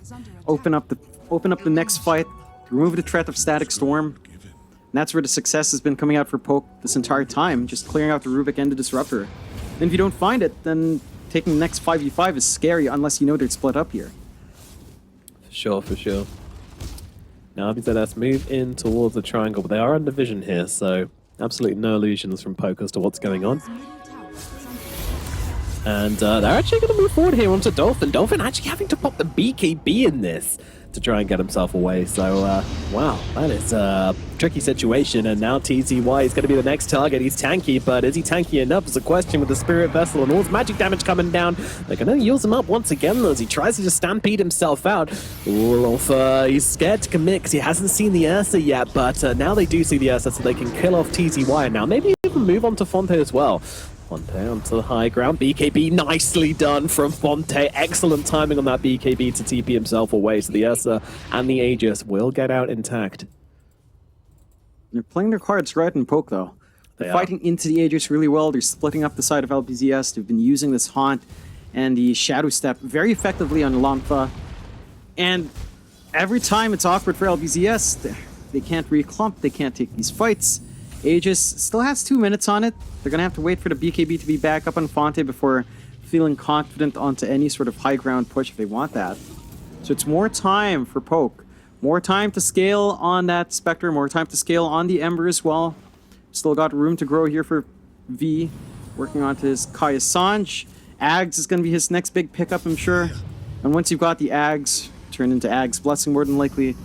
S1: open up the next fight, remove the threat of Static Storm. And that's where the success has been coming out for Poke this entire time, just clearing out the Rubik and the Disruptor. And if you don't find it, then taking the next 5v5 is scary unless you know they're split up here.
S2: For sure. Now LBZS move in towards the triangle, but they are under vision here, so absolutely no illusions from Poke as to what's going on. And they're actually going to move forward here onto Dolphin. Dolphin actually having to pop the BKB in this to try and get himself away. So, wow, that is a tricky situation. And now TZY is going to be the next target. He's tanky, but is he tanky enough is a question with the Spirit Vessel and all his magic damage coming down. They're going to use him up once again as he tries to just stampede himself out. He's scared to commit because he hasn't seen the Ursa yet, but now they do see the Ursa, so they can kill off TZY. And now maybe even move on to Fonte as well. Fonte onto the high ground. BKB nicely done from Fonte. Excellent timing on that BKB to TP himself away. So the Ursa and the Aegis will get out intact.
S1: They're playing their cards right in Poke, though. They're fighting into the Aegis really well. They're splitting up the side of LBZS. They've been using this Haunt and the Shadow Step very effectively on Lampa. And every time it's awkward for LBZS, they can't reclump, they can't take these fights. Aegis still has 2 minutes on it. They're going to have to wait for the BKB to be back up on Fonte before feeling confident onto any sort of high ground push if they want that. So it's more time for Poke. More time to scale on that Spectre, more time to scale on the Ember as well. Still got room to grow here for V, working onto his Kaya Sanj. Ags is going to be his next big pickup, I'm sure. And once you've got the Ags, turn into Ags Blessing more than likely,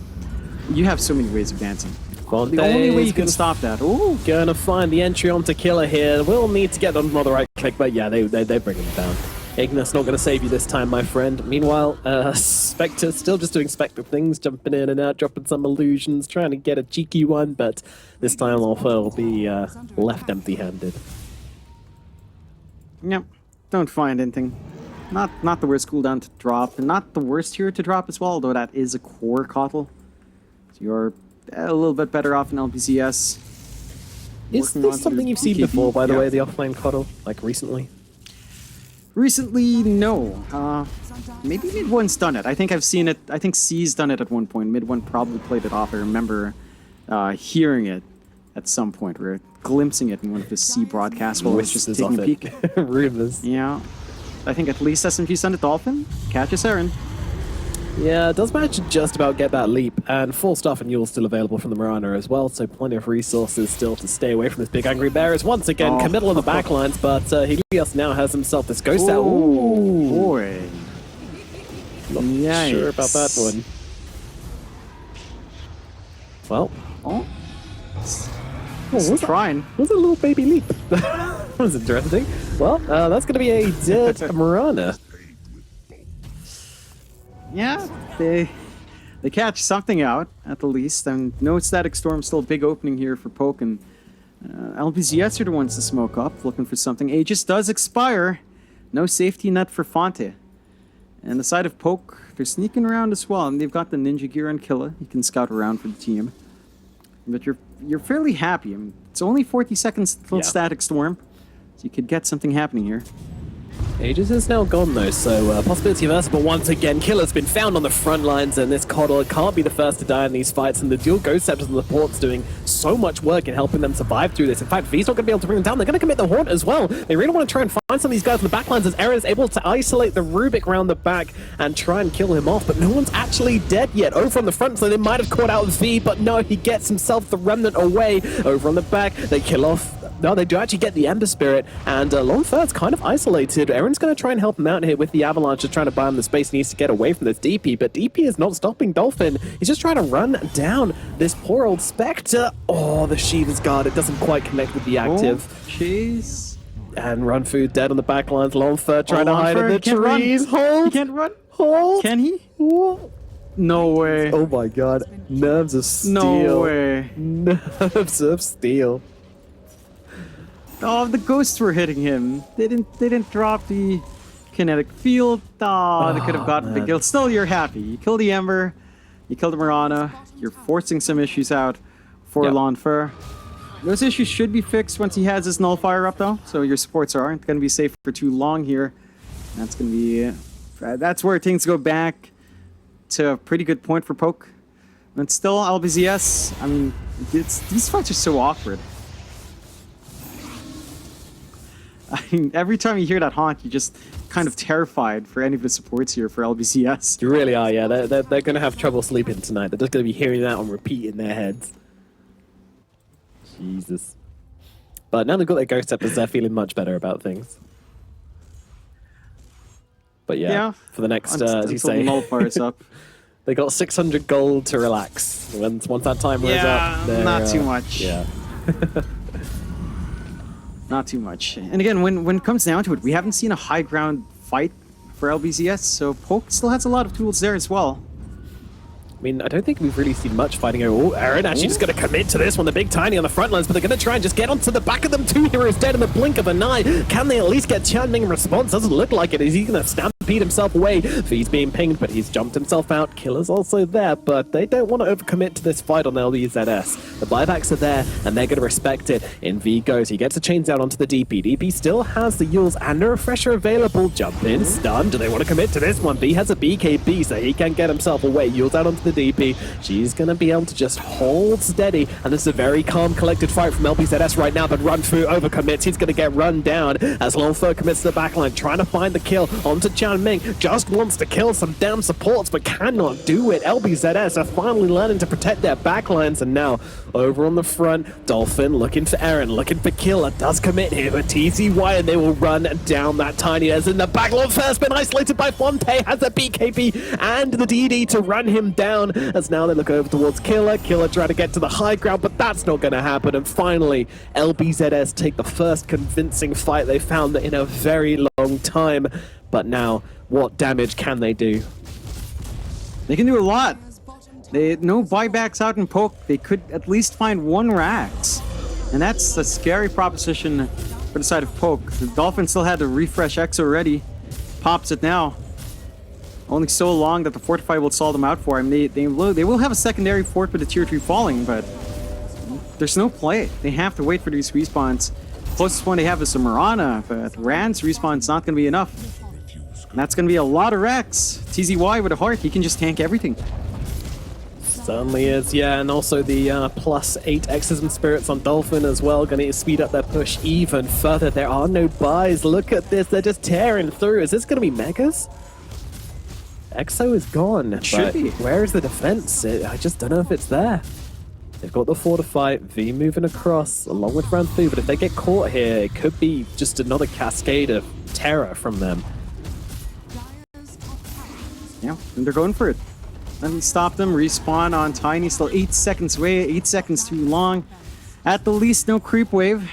S1: you have so many ways of dancing. The only way you can stop that. Ooh.
S2: Gonna find the entry onto Killer here. We'll need to get on the right click, but yeah, they bring him down. Ignis not gonna save you this time, my friend. Meanwhile, Spectre still just doing Spectre things, jumping in and out, dropping some illusions, trying to get a cheeky one, but this time Alpha will be left empty-handed.
S1: Yep, don't find anything. Not the worst cooldown to drop, and not the worst hero to drop as well, although that is a core Kotl. So you're a little bit better off in LBZS.
S2: Is this something you've seen before, by the way, the offlane Kotl, like recently?
S1: Recently, no. Maybe Mid-One's done it. I think I've seen it. I think C's done it at one point. Mid-One probably played it off. I remember hearing it at some point, or glimpsing it in one of the C broadcasts while I was just taking a peek.
S2: Rumors.
S1: Yeah. I think at least SMG's done it. Dolphin catches Aaron.
S2: Yeah, does manage to just about get that leap, and full stuff and Yule still available from the Mirana as well, so plenty of resources still to stay away from this big angry bear. Is once again committal on the backlines, but Helios now has himself this ghost out.
S1: Ooh, boy.
S2: Not sure about that one. Well,
S1: He's trying.
S2: Was a little baby leap. That was interesting. Well, that's going to be a dead Mirana. Yeah,
S1: they catch something out at the least, and no Static Storm, still a big opening here for Poke, and LBZS are the ones to smoke up, looking for something. Aegis does expire, no safety net for Fonte. And the side of Poke, they're sneaking around as well, and they've got the Ninja Gear on Killa. You can scout around for the team, but you're fairly happy. I mean, it's only 40 seconds till Static Storm, so you could get something happening here.
S2: Aegis is now gone though, so possibility versa, but once again, Killer's been found on the front lines, and this Kotl can't be the first to die in these fights, and the dual Ghost Scepters and the Port's doing so much work in helping them survive through this. In fact, V's not going to be able to bring them down. They're going to commit the Haunt as well. They really want to try and find some of these guys in the backlines, as Eren is able to isolate the Rubik around the back and try and kill him off, but no one's actually dead yet. Over on the front, so they might have caught out V, but no, he gets himself the Remnant away. Over on the back, they kill off. No, they do actually get the Ember Spirit, and Longfur's kind of isolated. Eren's going to try and help him out here with the Avalanche, just trying to buy him the space he needs to get away from this DP, but DP is not stopping Dolphin. He's just trying to run down this poor old Spectre. Oh, the Sheaver's Guard, it doesn't quite connect with the active.
S1: Oh, jeez.
S2: And Runfu dead on the back lines. Longfur trying to hide in the trees. Hold!
S1: He can't run.
S2: Hold!
S1: Can he?
S2: What?
S1: No way.
S2: Oh my god. Nerves of steel.
S1: No way.
S2: Nerves of steel.
S1: Oh, the ghosts were hitting him. They didn't drop the kinetic field. Oh, they could have gotten the kill. Still, you're happy. You kill the Ember, you kill the Mirana. You're forcing some issues out for Longfur. Those issues should be fixed once he has his Nullifier up, though. So your supports aren't going to be safe for too long here. That's going to be that's where things go back to a pretty good point for Poke. And still, LBZS. I mean, these fights are so awkward. I mean, every time you hear that honk, you're just kind of terrified for any of the supports here for LBZS.
S2: You really are, yeah. They're going to have trouble sleeping tonight. They're just going to be hearing that on repeat in their heads. Jesus. But now they've got their Ghost Scepters, they're feeling much better about things. But yeah, for the next, as you say,
S1: Nullifiers up.
S2: They got 600 gold to relax. Once that time wears up,
S1: not too much.
S2: Yeah.
S1: Not too much. And again, when it comes down to it, we haven't seen a high ground fight for LBZS, so Poke still has a lot of tools there as well.
S2: I mean, I don't think we've really seen much fighting. Oh, Eren actually just going to commit to this one. The big tiny on the front lines, but they're going to try and just get onto the back of them. Two heroes dead in the blink of an eye. Can they at least get challenging response? Doesn't look like it. Is he going to stamp beat himself away. V's being pinged, but he's jumped himself out. Killer's also there, but they don't want to overcommit to this fight on LBZS. The buybacks are there, and they're going to respect it. In V goes. He gets a chains out onto the DP. DP still has the Yules and a refresher available. Jump in, stun. Do they want to commit to this one? V has a BKB, so he can get himself away. Yules out onto the DP. She's going to be able to just hold steady, and this is a very calm, collected fight from LBZS right now, but Runfu overcommits. He's going to get run down as Longfur commits to the backline, trying to find the kill onto Chanming. Just wants to kill some damn supports, but cannot do it. LBZS are finally learning to protect their backlines, and now over on the front, Dolphin looking for Aaron, looking for Killer. Does commit here with TCY, and they will run down that tiny as in the back. Longfur's been isolated by Fonte, has a BKB and the DD to run him down, as now they look over towards Killer. Killer trying to get to the high ground, but that's not going to happen. And finally, LBZS take the first convincing fight they found in a very long time. But now, what damage can they do?
S1: They can do a lot. They no buybacks out in poke. They could at least find one Rax, and that's a scary proposition for the side of poke. The Dolphin still had to refresh X already. Pops it now. Only so long that the Fortify will stall them out for him. They will have a secondary fort with the tier 3 falling, but there's no play. They have to wait for these respawns. The closest one they have is the Mirana, but Rand's respawn's not going to be enough. And that's going to be a lot of Rex. TZY with a heart, he can just tank everything.
S2: Certainly is, yeah, and also the +8 Exorcism Spirits on Dolphin as well, going to speed up their push even further. There are no buys. Look at this, they're just tearing through. Is this going to be Megas? Exo is gone.
S1: Should be.
S2: Where is the defense? I just don't know if it's there. They've got the Fortify, V moving across along with Ranfu, but if they get caught here, it could be just another cascade of terror from them.
S1: Yeah, and they're going for it. Let me stop them. Respawn on Tiny. Still 8 seconds away. 8 seconds too long. At the least, no creep wave.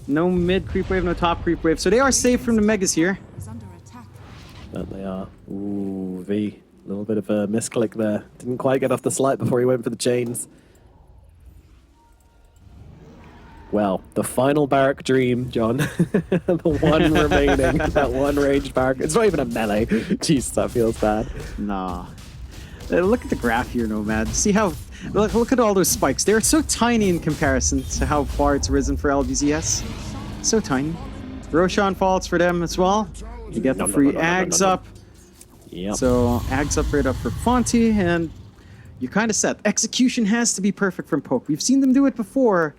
S1: No mid creep wave, no top creep wave. So they are safe from the Megas here.
S2: But they are. Ooh, V. A little bit of a misclick there. Didn't quite get off the slide before he went for the chains. Well, the final barrack dream, John. The one remaining. That one ranged barrack. It's not even a melee. Jeez, that feels bad.
S1: Nah. Look at the graph here, Nomad. See how... Look at all those spikes. They're so tiny in comparison to how far it's risen for LBZS. So tiny. Roshan falls for them as well. You get the free Ags up.
S2: Yep.
S1: So Ags upgrade up for Fonte, and you're kind of set. Execution has to be perfect from Poke. We've seen them do it before.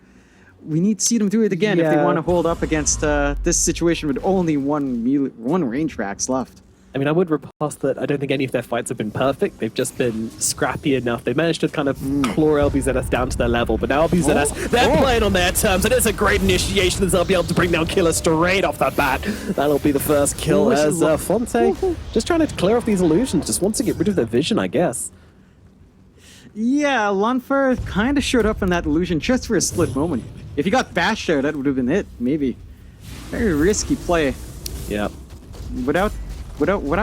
S1: We need to see them do it again if they want to hold up against this situation with only one range Rax left.
S2: I mean, I would riposte that I don't think any of their fights have been perfect. They've just been scrappy enough. They've managed to kind of claw LBZS down to their level, but now LBZS, they're playing on their terms, and it's a great initiation as they'll be able to bring down Killer straight off the bat. That'll be the first kill as Fonte just trying to clear off these illusions, just wants to get rid of their vision, I guess.
S1: Yeah, Lunfer kind of showed up in that illusion just for a split moment. If he got bashed there, that would have been it, maybe. Very risky play.
S2: Yeah.
S1: Without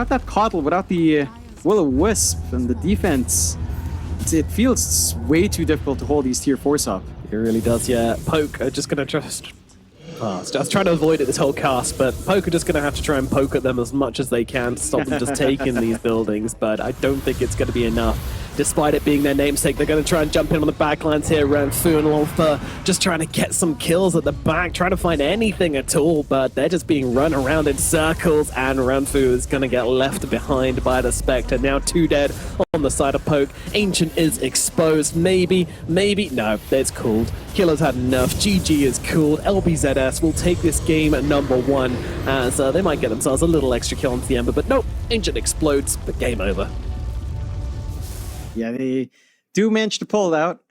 S1: that coddle, without the Will-O-Wisp and the defense, it feels way too difficult to hold these tier 4s up.
S2: It really does, yeah. Poke are just going to just... I was trying to avoid it this whole cast, but Poke are just going to have to try and poke at them as much as they can to stop them just taking these buildings, but I don't think it's going to be enough. Despite it being their namesake, they're going to try and jump in on the backlines here. Ranfu and Longfur just trying to get some kills at the back, trying to find anything at all, but they're just being run around in circles, and Ranfu is going to get left behind by the Spectre. Now 2 dead on the side of Poke. Ancient is exposed. Maybe. No, it's cooled. Killer's had enough. GG is cooled. LBZS will take this game at #1 as they might get themselves a little extra kill onto the Ember, but nope, Ancient explodes, but game over.
S1: Yeah, they do manage to pull it out.